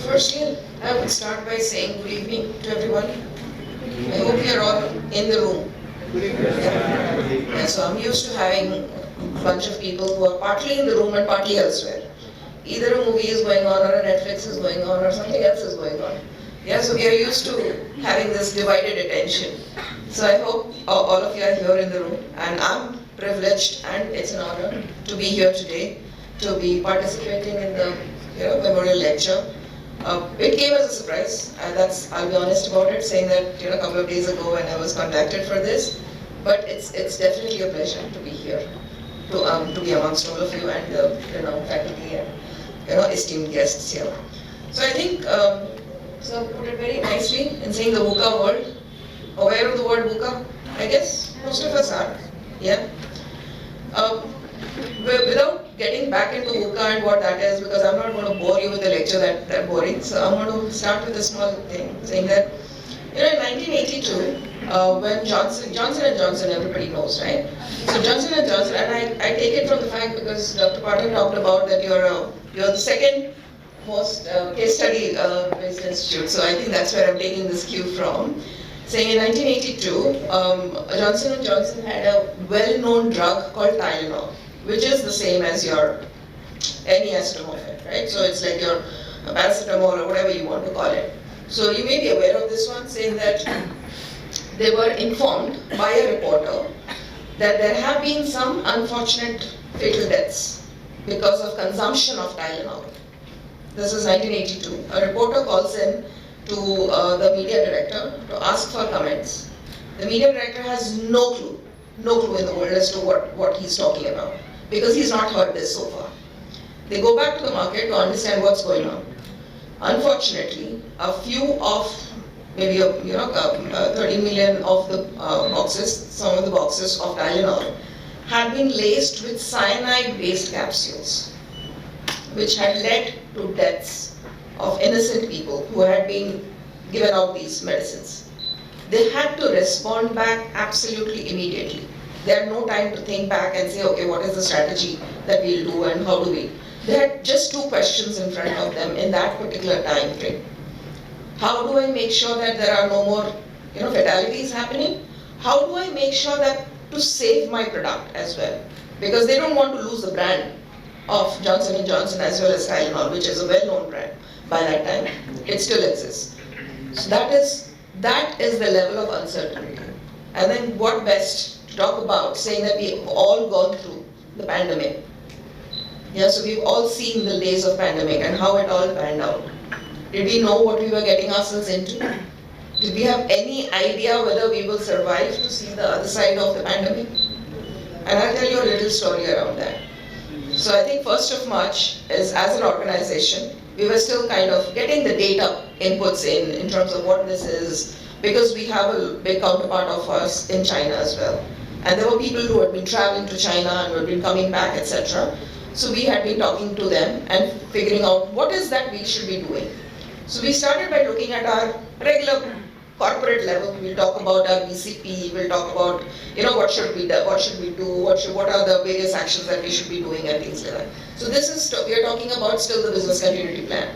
Firstly, I would start by saying good evening to everyone. I hope you're all in the room. Yeah, so I'm used to having a bunch of people who are partly in the room and partly elsewhere. Either a movie is going on or a Netflix is going on or something else is going on. Yeah, so we are used to having this divided attention. So I hope all of you are here in the room, and I'm privileged and it's an honor to be here today, to be participating in the memorial lecture. It came as a surprise, and I'll be honest about it, saying that a couple of days ago when I was contacted for this, but it's definitely a pleasure to be here, to be amongst all of you and the faculty and esteemed guests here. So I think so put it very nicely in saying the VUCA world. Aware of the word VUCA? I guess most of us are. Yeah. Without getting back into VUCA and what that is, because I'm not going to bore you with a lecture that boring, so I'm going to start with a small thing, saying that in 1982, when Johnson & Johnson, everybody knows, right? So Johnson & Johnson, and I take it from the fact because Dr. Patil talked about that you're the second most case study based institute, so I think that's where I'm taking this cue from. Saying in 1982, Johnson & Johnson had a well-known drug called Tylenol, which is the same as your any acetaminophen, right? So it's like your paracetamol or whatever you want to call it. So you may be aware of this one, saying that they were informed by a reporter that there have been some unfortunate fatal deaths because of consumption of Tylenol. This is 1982. A reporter calls in to the media director to ask for comments. The media director has no clue in the world as to what he's talking about, because he's not heard this so far. They go back to the market to understand what's going on. Unfortunately, a few of maybe 30 million of the boxes, some of the boxes of Tylenol had been laced with cyanide-based capsules, which had led to deaths of innocent people who had been given out these medicines. They had to respond back absolutely immediately. They had no time to think back and say, okay, what is the strategy that we'll do and how do we? They had just two questions in front of them in that particular time frame. How do I make sure that there are no more fatalities happening? How do I make sure that to save my product as well? Because they don't want to lose the brand of Johnson & Johnson as well as Tylenol, which is a well-known brand by that time. It still exists. So that is the level of uncertainty. And then what best to talk about, saying that we've all gone through the pandemic. Yeah, so we've all seen the days of pandemic and how it all panned out. Did we know what we were getting ourselves into? Did we have any idea whether we will survive to see the other side of the pandemic? And I'll tell you a little story around that. So I think 1st of March is, as an organization, we were still kind of getting the data inputs in terms of what this is, because we have a big counterpart of us in China as well. And there were people who had been traveling to China and who had been coming back, etc. So we had been talking to them and figuring out what is that we should be doing. So we started by looking at our regular corporate level. We'll talk about our BCP, we'll talk about what should we do, what are the various actions that we should be doing and things like that. So this is, we are talking about still the business continuity plan.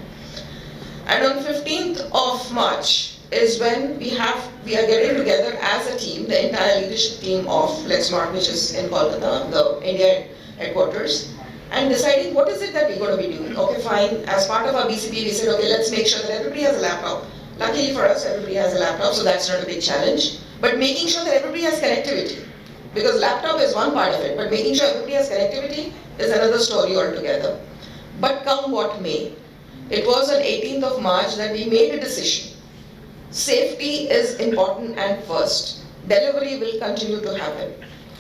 And on 15th of March is when we are getting together as a team, the entire leadership team of Lexmark, which is in Kolkata, the India headquarters, and deciding what is it that we're going to be doing. Okay, fine. As part of our BCP, we said, okay, let's make sure that everybody has a laptop. Luckily for us, everybody has a laptop, so that's not a big challenge. But making sure that everybody has connectivity, because laptop is one part of it, but making sure everybody has connectivity is another story altogether. But come what may, it was on 18th of March that we made a decision. Safety is important and first. Delivery will continue to happen.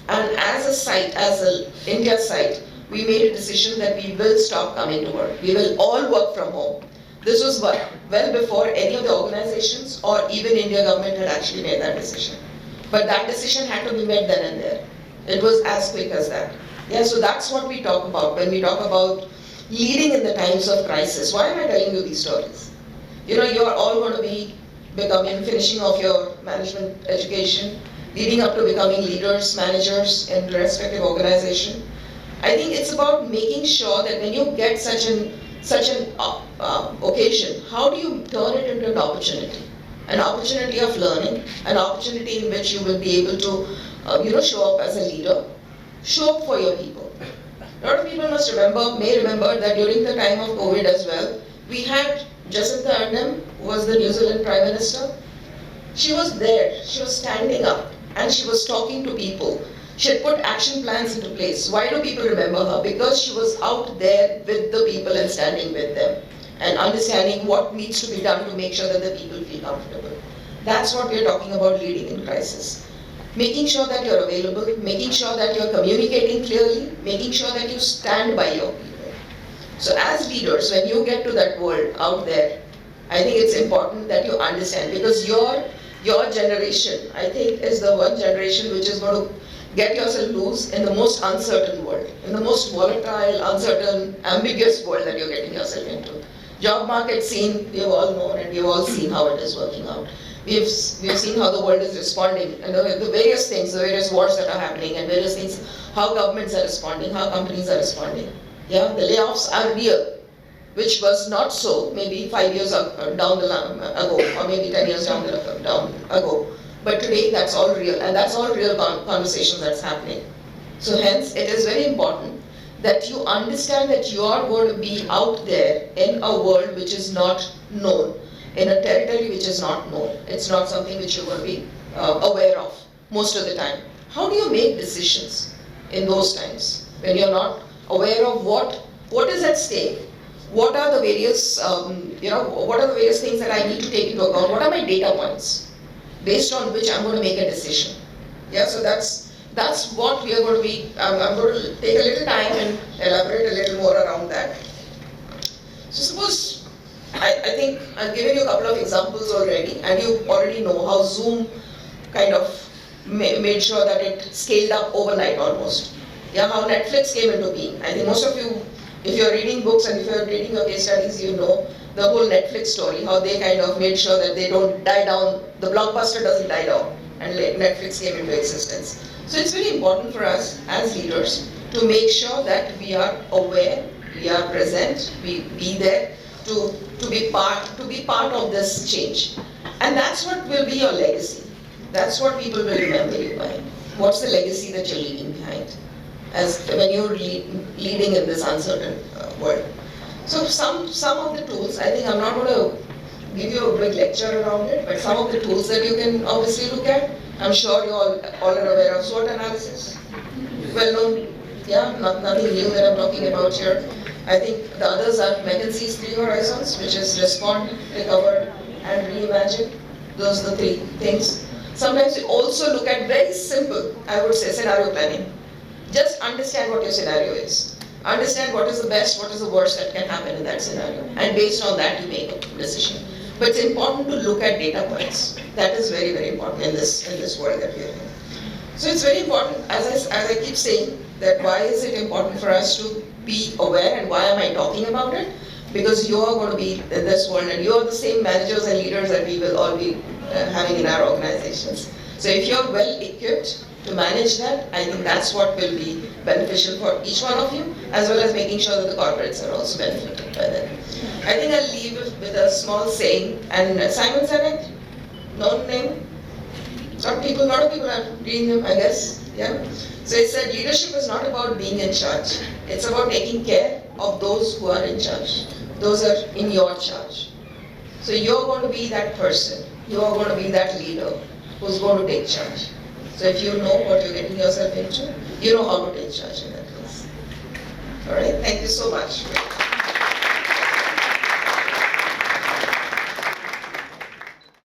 And as a site, as an India site, we made a decision that we will stop coming to work. We will all work from home. This was well before any of the organizations or even India government had actually made that decision. But that decision had to be made then and there. It was as quick as that. Yeah, so that's what we talk about when we talk about leading in the times of crisis. Why am I telling you these stories? You're all going to be finishing off your management education, leading up to becoming leaders, managers in the respective organization. I think it's about making sure that when you get such an occasion, how do you turn it into an opportunity? An opportunity of learning, an opportunity in which you will be able to, show up as a leader, show up for your people. A lot of people may remember that during the time of COVID as well, we had Jacinta Ardern, who was the New Zealand Prime Minister. She was there, she was standing up, and she was talking to people. She had put action plans into place. Why do people remember her? Because she was out there with the people and standing with them and understanding what needs to be done to make sure that the people feel comfortable. That's what we're talking about leading in crisis. Making sure that you're available, making sure that you're communicating clearly, making sure that you stand by your people. So as leaders, when you get to that world out there, I think it's important that you understand, because your generation, I think, is the one generation which is going to get yourself loose in the most uncertain world, in the most volatile, uncertain, ambiguous world that you're getting yourself into. Job market scene, we've all known and we've all seen how it is working out. We've seen how the world is responding, and the various things, the various wars that are happening, and various things, how governments are responding, how companies are responding. Yeah, the layoffs are real, which was not so maybe 5 years down the line ago, or maybe 10 years down ago. But today, that's all real, and that's all real conversations that's happening. So hence, it is very important that you understand that you are going to be out there in a world which is not known, in a territory which is not known. It's not something which you're going to be aware of most of the time. How do you make decisions in those times when you're not aware of what is at stake? What are the various, what are the various things that I need to take into account? What are my data points based on which I'm going to make a decision? Yeah, so that's what we are going to be. I'm going to take a little time and elaborate a little more around that. So suppose, I think I've given you a couple of examples already, and you already know how Zoom kind of made sure that it scaled up overnight almost. Yeah, how Netflix came into being. I think most of you, if you're reading books and if you're reading your case studies, you know the whole Netflix story, how they kind of made sure that they don't die down, the blockbuster doesn't die down, and Netflix came into existence. So it's very important for us as leaders to make sure that we are aware, we are present, we be there to be part of this change. And that's what will be your legacy. That's what people will remember you by. What's the legacy that you're leaving behind as when you're leading in this uncertain world? So some of the tools, I think I'm not going to give you a big lecture around it, but some of the tools that you can obviously look at, I'm sure you all are aware of SWOT analysis. Well known, yeah, nothing new that I'm talking about here. I think the others are McKinsey's 3 horizons, which is respond, recover, and reimagine. Those are the 3 things. Sometimes we also look at very simple, I would say, scenario planning. Just understand what your scenario is. Understand what is the best, what is the worst that can happen in that scenario. And based on that, you make a decision. But it's important to look at data points. That is very, very important in this world that we are in. So it's very important, as I keep saying, that why is it important for us to be aware, and why am I talking about it? Because you are going to be in this world, and you are the same managers and leaders that we will all be having in our organizations. So if you're well equipped to manage that, I think that's what will be beneficial for each one of you, as well as making sure that the corporates are also benefited by that. I think I'll leave with a small saying, and Simon Sinek, known name. A lot of people are reading him, I guess. Yeah. So he said, leadership is not about being in charge. It's about taking care of those who are in charge. Those are in your charge. So you're going to be that person. You are going to be that leader who's going to take charge. So if you know what you're getting yourself into, you know how to take charge in that case. All right. Thank you so much.